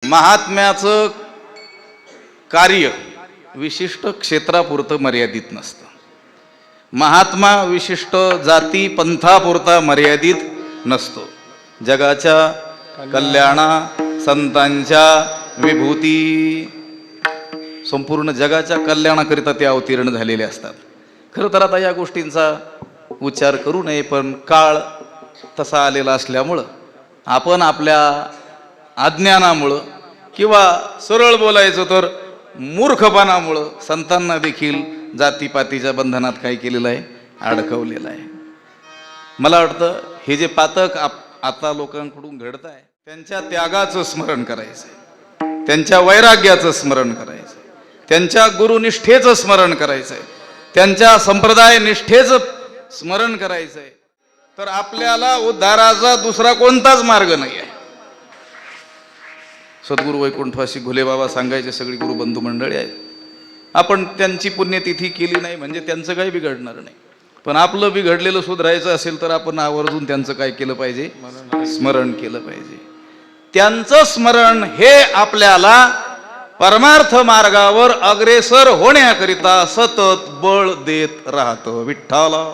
महात्म्याचं कार्य विशिष्ट क्षेत्रापुरतं मर्यादित नसतं. महात्मा विशिष्ट जाती पंथापुरता मर्यादित नसतो. जगाच्या कल्याणा संतांच्या विभूती संपूर्ण जगाच्या कल्याणाकरिता ते अवतीर्ण झालेले असतात. खरं तर आता या गोष्टींचा उच्चार करू नये, पण काळ तसा आलेला असल्यामुळं आपण आपल्या अज्ञानामुळं किंवा सरळ बोलायचं तर मूर्खपणामुळं संतांना देखील जातीपातीच्या बंधनात काय केलेलं आहे, अडकवलेलं आहे. मला वाटतं हे जे पातक आता लोकांकडून घडत आहे, त्यांच्या त्यागाचं स्मरण करायचंय, त्यांच्या वैराग्याचं स्मरण करायचंय, त्यांच्या गुरुनिष्ठेचं स्मरण करायचंय, त्यांच्या संप्रदाय निष्ठेचं स्मरण करायचंय. तर आपल्याला उद्धाराचा दुसरा कोणताच मार्ग नाही आहे. सद्गुरू वैकुंठवासी घुलेबाबा सांगायचे, सगळी गुरुबंधू मंडळी आहेत, आपण त्यांची पुण्यतिथी केली नाही म्हणजे त्यांचं काही बिघडणार नाही, पण आपलं बिघडलेलं सुधारायचं असेल तर आपण आवर्जून त्यांचं काय केलं पाहिजे, स्मरण केलं पाहिजे. त्यांचं स्मरण हे आपल्याला परमार्थ मार्गावर अग्रेसर होण्याकरिता सतत बळ देत राहतं. विठ्ठला